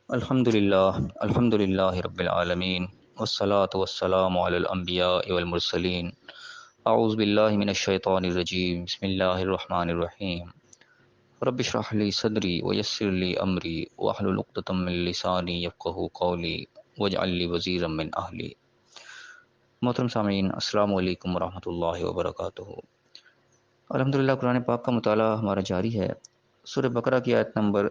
الحمد للہ رب العالمین والصلاة والسلام علی الانبیاء والمرسلین اعوذ باللہ من الشیطان الرجیم بسم اللہ الرحمن الرحیم رب اشرح لی صدری ویسر لی امری واحلل عقدۃ من لسانی یفقہوا قولی واجعل لی وزیرا من اہلی۔ محترم سامعین، السلام علیکم ورحمۃ اللہ وبرکاتہ۔ الحمدللہ قرآن پاک کا مطالعہ ہمارا جاری ہے۔ سورہ بقرہ کی آیت نمبر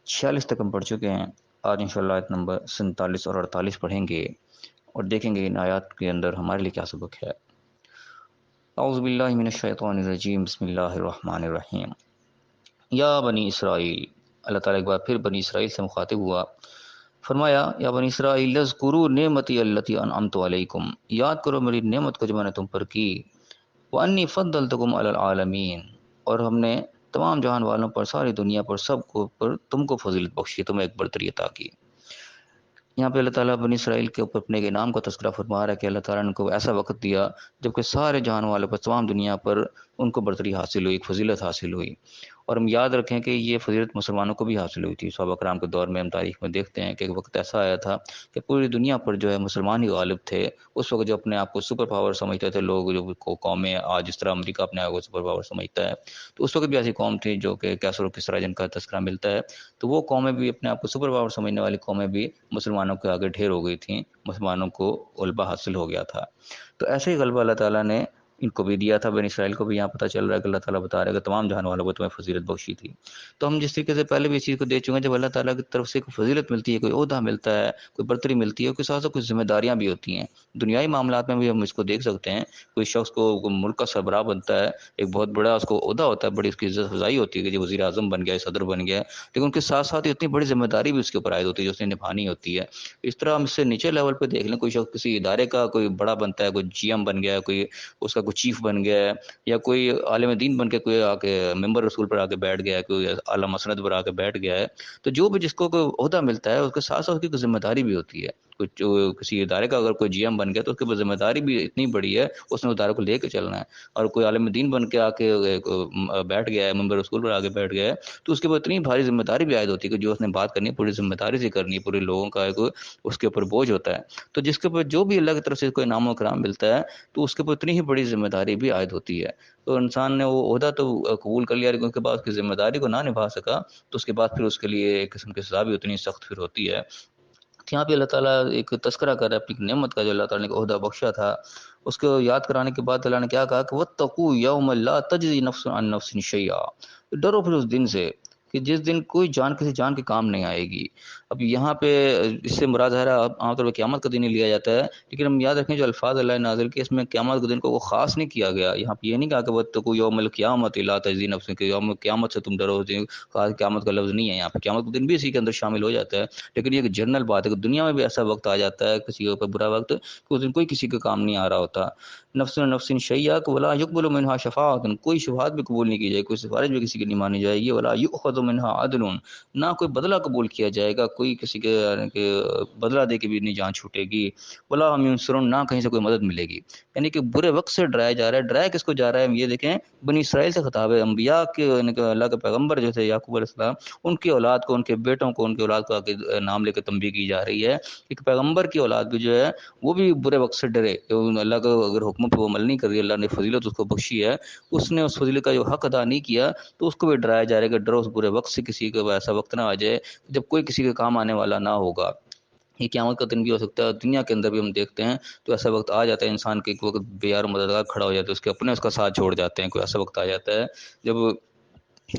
46 تک ہم پڑھ چکے ہیں۔ آج انشاءاللہ آیت نمبر 47 اور 48 پڑھیں گے اور دیکھیں گے ان آیات کے اندر ہمارے لیے کیا سبق ہے۔ اعوذ باللہ من الشیطان الرجیم، بسم اللہ الرحمن الرحیم۔ یا بنی اسرائیل، اللہ تعالیٰ ایک بار پھر بنی اسرائیل سے مخاطب ہوا، فرمایا یا بنی اسرائیل اذکروا نعمتی التی انعمت علیکم، یاد کرو میری نعمت کو جو میں نے تم پر کی، وانی فضلتکم علی العالمین، اور ہم نے تمام جہان والوں پر، ساری دنیا پر، سب کو پر تم کو فضیلت بخشی، تمہیں ایک برتری عطا کی۔ یہاں پہ اللہ تعالیٰ بنی اسرائیل کے اوپر اپنے انعام کا تذکرہ فرما رہا ہے کہ اللہ تعالیٰ نے ان کو ایسا وقت دیا جبکہ سارے جہان والوں پر، تمام دنیا پر ان کو برتری حاصل ہوئی، ایک فضیلت حاصل ہوئی۔ اور ہم یاد رکھیں کہ یہ فضیلت مسلمانوں کو بھی حاصل ہوئی تھی۔ صحابہ کرام کے دور میں ہم تاریخ میں دیکھتے ہیں کہ ایک وقت ایسا آیا تھا کہ پوری دنیا پر جو ہے مسلمان ہی غالب تھے۔ اس وقت جو اپنے آپ کو سپر پاور سمجھتے تھے لوگ، جو قومیں آج جس طرح امریکہ اپنے آپ کو سپر پاور سمجھتا ہے، تو اس وقت بھی ایسی قوم تھی جو کہ کیسر و کسریٰ جن کا تذکرہ ملتا ہے، تو وہ قومیں بھی، اپنے آپ کو سپر پاور سمجھنے والی قومیں بھی مسلمانوں کے آگے ڈھیر ہو گئی تھیں، مسلمانوں کو غلبہ حاصل ہو گیا تھا۔ تو ایسے ہی غلبہ اللہ تعالیٰ نے ان کو بھی دیا تھا، بنی اسرائیل کو بھی۔ یہاں پتہ چل رہا ہے کہ اللہ تعالیٰ بتا رہا ہے کہ تمام جہان والوں کو تمہیں فضیلت بخشی تھی۔ تو ہم جس طریقے سے پہلے بھی اس چیز کو دیکھ چکے ہیں، جب اللہ تعالیٰ کی طرف سے کوئی فضیلت ملتی ہے، کوئی عہدہ ملتا ہے، کوئی برتری ملتی ہے، کوئی ساتھ ساتھ کچھ ذمہ داریاں بھی ہوتی ہیں۔ دنیائی معاملات میں بھی ہم اس کو دیکھ سکتے ہیں۔ کوئی شخص کو ملک کا سربراہ بنتا ہے، ایک بہت بڑا اس کو عہدہ ہوتا ہے، بڑی اس کی عزت افزائی ہوتی ہے کہ جو وزیر اعظم بن گیا، صدر بن گیا، لیکن ان کے ساتھ ساتھ اتنی بڑی ذمہ داری بھی اس کے اوپر عائد ہوتی ہے جو اس نے نبھانی ہوتی ہے۔ اس طرح ہم اس سے نیچے لیول پہ دیکھ لیں، کوئی شخص کسی ادارے کا کوئی بڑا بنتا ہے، کوئی جی ایم بن گیا، کوئی اس کا کوئی چیف بن گیا ہے، یا کوئی عالم دین بن کے کوئی آ کے ممبر رسول پر آ کے بیٹھ گیا ہے، کوئی اعلیٰ مسند پر آ کے بیٹھ گیا ہے، تو جو بھی جس کو کوئی عہدہ ملتا ہے اس کے ساتھ ساتھ اس کی کوئی ذمہ داری بھی ہوتی ہے۔ جو کسی ادارے کا اگر کوئی جی ایم بن گیا تو اس کی ذمہ داری بھی اتنی بڑی ہے، اس نے ادارے کو لے کے چلنا ہے۔ اور کوئی عالم دین بن کے آ کے بیٹھ گیا ہے، ممبر رسول پر آ کے بیٹھ گیا ہے، تو اس کے اوپر اتنی بھاری ذمہ داری بھی عائد ہوتی ہے کہ جو اس نے بات کرنی ہے پوری ذمہ داری سے کرنی ہے، پورے لوگوں کا ایک اس کے اوپر بوجھ ہوتا ہے۔ تو جس کے اوپر جو بھی اللہ کی طرف سے کوئی انعام و کرام ملتا ہے تو اس کے اوپر اتنی ہی بڑی ذمہ داری بھی عائد ہوتی ہے۔ تو انسان نے وہ عہدہ تو قبول کر لیا، لیکن اس کے بعد اس کی ذمہ داری کو نہ نبھا سکا تو اس کے بعد پھر اس کے لیے ایک قسم کی سزا بھی اتنی سخت پھر ہوتی ہے۔ تو یہاں پہ اللہ تعالیٰ ایک تذکرہ کر رہا ہے اپنی نعمت کا جو اللہ تعالیٰ نے ایک عہدہ بخشا تھا، اس کو یاد کرانے کے بعد اللہ نے کیا کہا کہ وَاتَّقُوا يَوْمًا لَا تَجْزِي نَفْسٌ عَن نَفْسٍ شَيْئًا، ڈرو پھر اس دن سے کہ جس دن کوئی جان کسی جان کے کام نہیں آئے گی۔ اب یہاں پہ اس سے مراد ہے عام طور پہ قیامت کا دن ہی لیا جاتا ہے، لیکن ہم یاد رکھیں جو الفاظ اللہ نے نازل کیے اس میں قیامت کے دن کو وہ خاص نہیں کیا گیا۔ یہاں پہ یہ نہیں کہا کہ وَاتَّقُوا يَوْمَ الْقِيَامَةِ لَا تَجْزِي نَفْسٌ، کہ یوم قیامت سے تم ڈرو، کہا قیامت کا لفظ نہیں ہے یہاں پہ، قیامت کا دن بھی اسی کے اندر شامل ہو جاتا ہے، لیکن یہ ایک جنرل بات ہے کہ دنیا میں بھی ایسا وقت آ جاتا ہے کسی کے اوپر برا وقت کہ اس دن کوئی کسی کا کام نہیں آ رہا ہوتا۔ نفس نفس شیئا ولا یقبل منها شفاعت، کوئی شفاعت بھی قبول نہیں کی جائے، کوئی سفارش بھی کسی کی نہیں مانی جائے گی، ولا یؤخذ منها عدل، نہ کوئی بدلہ قبول کیا جائے گا، کوئی کسی کے بدلہ دے کے بھی نہیں جان چھوٹے گی، ولا هم ينصرون، نہ کہیں سے کوئی مدد ملے گی۔ یعنی کہ برے وقت سے ڈرایا جا رہا ہے۔ ڈرایا کس کو جا رہا ہے؟ ہم یہ دیکھیں بنی اسرائیل سے خطاب ہے، انبیاء کے، اللہ کے پیغمبر جو تھے یعقوب علیہ السلام، ان کی اولاد کو، ان کے بیٹوں کو، ان کی اولاد کو نام لے کے تنبیہ کی جا رہی ہے۔ ایک پیغمبر کی اولاد بھی جو ہے وہ بھی برے وقت سے ڈرے، اللہ کا اگر حکم پہ وہ عمل نہیں کر رہی، اللہ نے فضیلت اس کو بخشی ہے، اس نے اس فضیلت کا جو حق ادا نہیں کیا، تو اس کو بھی ڈرایا جا رہا ہے کہ ڈرو اس برے وقت سے، کسی کا ایسا وقت نہ آ جائے جب کوئی کسی کے کام آنے والا نہ ہوگا۔ یہ قیامت کا دن بھی ہو سکتا ہے، دنیا کے اندر بھی ہم دیکھتے ہیں تو ایسا وقت آ جاتا ہے انسان کے ایک وقت بے یار و مددگار کھڑا ہو جاتا ہے، اس کے اپنے اس کا ساتھ چھوڑ جاتے ہیں۔ کوئی ایسا وقت آ جاتا ہے جب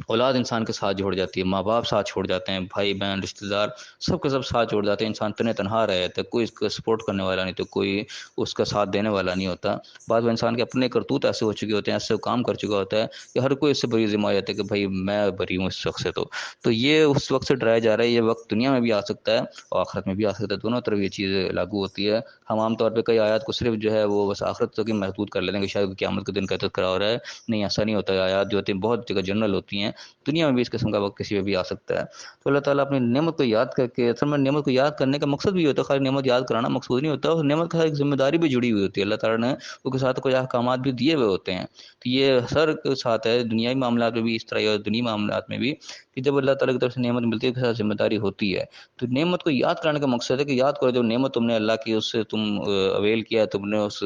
اولاد انسان کے ساتھ چھوڑ جاتی ہے، ماں باپ ساتھ چھوڑ جاتے ہیں، بھائی بہن رشتہ دار سب کے سب ساتھ چھوڑ جاتے ہیں، انسان تنے تنہا رہ جاتا ہے، کوئی اس کا سپورٹ کرنے والا نہیں، تو کوئی اس کا ساتھ دینے والا نہیں ہوتا۔ بعض میں انسان کے اپنے کرتوت ایسے ہو چکے ہوتے ہیں، ایسے کام کر چکا ہوتا ہے کہ ہر کوئی اس سے بری ذمہ آ جاتا ہے کہ بھائی میں بری ہوں اس شخص سے۔ تو یہ اس وقت سے ڈرایا جا رہا ہے، یہ وقت دنیا میں بھی آ سکتا ہے اور آخرت میں بھی آ سکتا ہے، دونوں طرف یہ چیز لاگو ہوتی ہے۔ ہم عام طور پہ کئی آیات کو صرف جو ہے وہ بس آخرت تک ہی محدود کر لیتے ہیں کہ شاید قیامت کے دن کا تذکرہ ہو رہا ہے، نہیں ایسا نہیں ہوتا ہے۔ آیات جو ہوتی ہیں بہت جگہ جنرل ہوتی ہیں، ہوتی ہیں، دنیا میں بھی اس قسم کا وقت کسی پہ بھی آ سکتا ہے۔ تو اللہ تعالیٰ اپنی نعمت کو یاد کر کے، اصل میں نعمت کو یاد کرنے کا مقصد بھی ہوتا ہے، خالی نعمت یاد کرانا مقصود نہیں ہوتا، اس نعمت کے ساتھ ایک ذمہ داری بھی جڑی ہوئی ہوتی ہے، اللہ تعالیٰ نے اس کے ساتھ کچھ احکامات بھی دیے ہوئے ہوتے ہیں۔ تو یہ سر کے ساتھ ہے، دنیائی معاملات میں بھی اس طرح اور دینی معاملات میں بھی، کہ جب اللہ تعالیٰ کی طرف سے نعمت ملتی ہے اس کے ساتھ ذمہ داری ہوتی ہے۔ تو نعمت کو یاد کرانے کا مقصد ہے کہ یاد کرو جب نعمت تم نے اللہ کی، اس سے تم اویل کیا، تم نے اس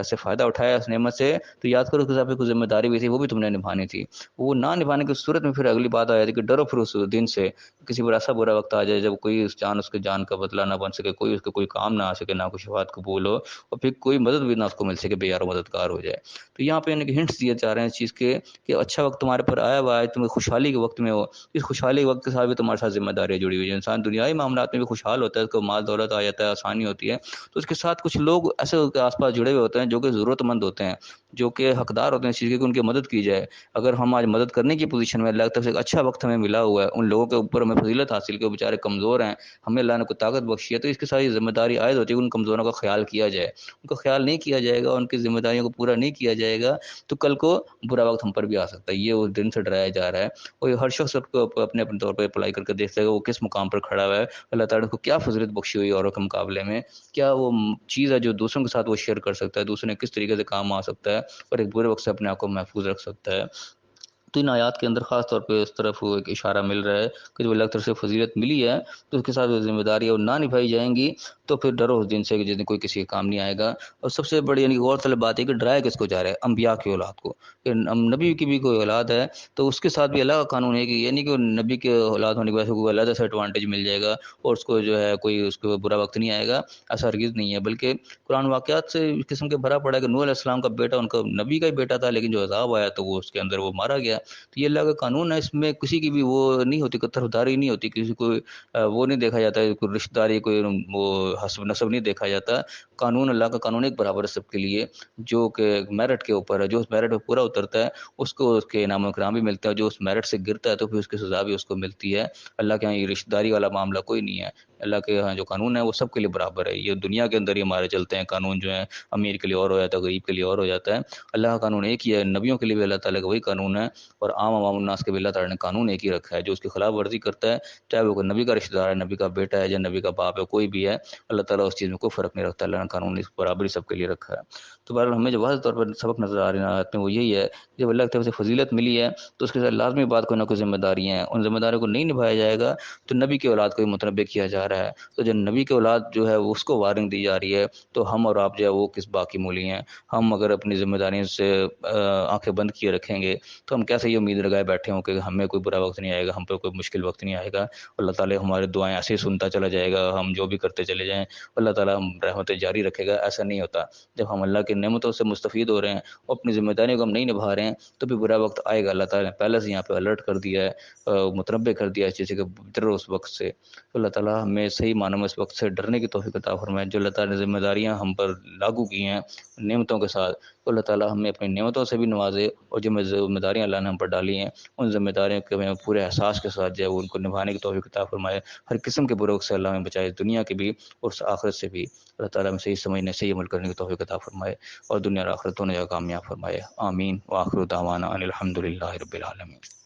سے فائدہ اٹھایا اس نعمت سے، تو یاد کرو اس کے ساتھ کوئی ذمہ داری بھی تھی، وہ بھی تم نے نبھانی تھی۔ وہ نہ نبھانے کی صورت میں پھر اگلی بات آ جاتی ہے کہ ڈرو پھر اس دن سے، کسی پر ایسا برا وقت آ جائے جب کوئی اس کے جان کا بدلہ نہ بن سکے، کوئی اس کا کوئی کام نہ آ سکے، نہ کوئی شفاعت قبول ہو، اور پھر کوئی مدد بھی نہ اس کو مل سکے، بے یار و مددگار ہو جائے۔ تو یہاں پہ یعنی کہ ہنٹس دیے جا رہے ہیں اس چیز کے کہ اچھا وقت تمہارے پر آیا ہوا ہے، تم خوشحالی کے وقت میں ہو، اس خوشحالی کے وقت کے ساتھ بھی تمہارے ساتھ ذمہ داریاں جڑی ہوئی ہیں۔ انسان دنیائی معاملات میں بھی خوشحال ہوتا ہے، اس کو مال دولت آ جاتا ہے، آسانی ہوتی ہے، تو اس کے ساتھ کچھ لوگ ایسے اس کے آس پاس جڑے ہوئے ہوتے ہیں جو کہ ضرورت مند ہوتے ہیں، جو کہ حقدار ہوتے ہیں اس چیز کی کہ ان کی مدد کی جائے۔ اگر ہم آج مدد کرنے کی پوزیشن میں، اللہ کی طرف سے ایک اچھا وقت ہمیں ملا ہوا ہے، ان لوگوں کے اوپر ہمیں فضیلت حاصل کی، وہ بیچارے کمزور ہیں، ہمیں اللہ نے کوئی طاقت بخشی ہے، تو اس کی ساری ذمہ داری عائد ہوتی ہے کہ ان کمزوروں کا خیال کیا جائے۔ ان کا خیال نہیں کیا جائے گا، ان کی ذمہ داریوں کو پورا نہیں کیا جائے گا، تو کل کو برا وقت ہم پر بھی آ سکتا ہے۔ یہ اس دن سے ڈرایا جا رہا ہے، اور ہر شخص کو اپنے اپنے طور پہ اپلائی کر کے دیکھتا ہے کہ وہ کس مقام پر کھڑا ہوا ہے، اللہ تعالیٰ نے کو کیا فضیلت بخشی ہوئی اوروں کے مقابلے میں، کیا وہ چیز ہے جو دوسروں کے ساتھ وہ شیئر کر سکتا ہے، دوسروں نے کس طریقے سے کام آ سکتا ہے، اور ایک برے وقت سے اپنے آپ کو محفوظ رکھ سکتا ہے۔ تو ان آیات کے اندر خاص طور پہ اس طرف ایک اشارہ مل رہا ہے کہ جب اللہ کی طرف سے فضیلت ملی ہے تو اس کے ساتھ جو ذمہ داریاں نہ نبھائی جائیں گی تو پھر ڈرو اس دن سے کہ جس دن کوئی کسی کا کام نہیں آئے گا۔ اور سب سے بڑی یعنی غور طلب بات ہے کہ ڈرایا کس کو جا رہا ہے؟ انبیاء کی اولاد کو، کہ نبی کی بھی کوئی اولاد ہے تو اس کے ساتھ بھی اللہ کا قانون ہے کہ یہ نہیں کہ نبی کے اولاد ہونے کی وجہ سے کوئی علیحدہ سے ایڈوانٹیج مل جائے گا اور اس کو جو ہے کوئی اس کو برا وقت نہیں آئے گا، ایسا ہرگز نہیں ہے، بلکہ قرآن واقعات سے اس قسم کے بھرا پڑا ہے کہ نوح علیہ السلام کا بیٹا ان کا نبی کا ہی بیٹا تھا، لیکن جو عذاب آیا تو وہ اس کے اندر وہ مارا گیا۔ تو یہ اللہ کا قانون ہے، اس میں کسی کی بھی وہ نہیں ہوتی، کوئی طرفداری نہیں ہوتی، کسی کو وہ نہیں دیکھا جاتا ہے، کوئی رشتہ داری، کوئی وہ حسب نسب نہیں دیکھا جاتا۔ قانون اللہ کا قانون ایک برابر ہے سب کے لیے، جو کہ میرٹ کے اوپر ہے، جو اس میرٹ پہ پورا اترتا ہے اس کو اس کے انعام و اکرام بھی ملتا ہے، جو اس میرٹ سے گرتا ہے تو پھر اس کی سزا بھی اس کو ملتی ہے۔ اللہ کے یہاں یہ رشتہ داری والا معاملہ کوئی نہیں ہے، اللہ کے یہاں جو قانون ہے وہ سب کے لیے برابر ہے۔ یہ دنیا کے اندر ہی ہمارے چلتے ہیں قانون جو ہے، امیر کے لیے اور ہو جاتا ہے، غریب کے لیے اور ہو جاتا ہے، اللہ کا قانون ایک ہی ہے، نبیوں کے لیے بھی اللہ تعالیٰ کا وہی قانون ہے، اور عام عوام الناس کے بھی اللہ تعالیٰ نے قانون ایک ہی رکھا ہے۔ جو اس کی خلاف ورزی کرتا ہے، چاہے وہ کوئی نبی کا رشتہ دار ہے، نبی کا بیٹا ہے یا نبی کا باپ ہے، کوئی بھی ہے، اللہ تعالیٰ اس چیز میں کوئی فرق نہیں رکھتا، اللہ نے قانون اس برابری سب کے لیے رکھا ہے۔ تو بہرحال ہمیں جو واضح طور پر سبق نظر آ رہے ہیں آیات میں وہ یہی ہے، جب اللہ کی طرف سے فضیلت ملی ہے تو اس کے ساتھ لازمی بات کوئی نہ کوئی ذمہ داری ہیں، ان ذمہ داریوں کو نہیں نبھایا جائے گا تو نبی کی اولاد کو بھی متنبع کیا جا رہا ہے، تو جو نبی کی اولاد جو ہے اس کو وارننگ دی جا رہی ہے، تو ہم اور آپ جو ہے وہ کس باقی مولی ہیں؟ ہم اگر اپنی ذمہ داریوں سے آنکھیں بند کیے رکھیں گے تو ہم کیسے یہ امید لگائے بیٹھے ہوں کہ ہمیں کوئی برا وقت نہیں آئے گا، ہم پہ کوئی مشکل وقت نہیں آئے گا، اللہ تعالیٰ ہماری دعائیں ایسے ہی سنتا چلا جائے گا، ہم جو بھی کرتے چلے جائیں اللہ تعالیٰ ہم رحمتیں جاری رکھے گا؟ ایسا نہیں ہوتا۔ جب ہم اللہ کی نعمتوں سے مستفید ہو رہے ہیں اور اپنی ذمہ داریوں کو ہم نہیں نبھا رہے ہیں تو بھی برا وقت آئے گا۔ اللہ تعالیٰ نے پہلے سے یہاں پہ الرٹ کر دیا ہے، متنبع کر دیا ہے اس چیز کہ ڈرو اس وقت سے۔ تو اللہ تعالیٰ ہمیں صحیح معنوں میں اس وقت سے ڈرنے کی توفیق عطا فرمائے۔ جو اللہ تعالیٰ نے ذمہ داریاں ہم پر لاگو کی ہیں نعمتوں کے ساتھ، تو اللہ تعالیٰ ہمیں اپنی نعمتوں سے بھی نوازے، اور جو ذمہ داریاں اللہ نے ہم پر ڈالی ہیں ان ذمہ داریوں کے ہمیں پورے احساس کے ساتھ جو ہے وہ ان کو نبھانے کی توفیق عطا فرمائے۔ ہر قسم کے برے وقت سے اللہ ہمیں بچائے، دنیا کے بھی اور آخرت سے بھی۔ اللہ تعالیٰ ہمیں صحیح سمجھنے، صحیح عمل کرنے کی توفیق عطا فرمائے، اور دنیا اور آخرت دونوں جگہ کامیاب فرمائے۔ آمین۔ وآخر دعوانا ان الحمد للہ رب العالمین۔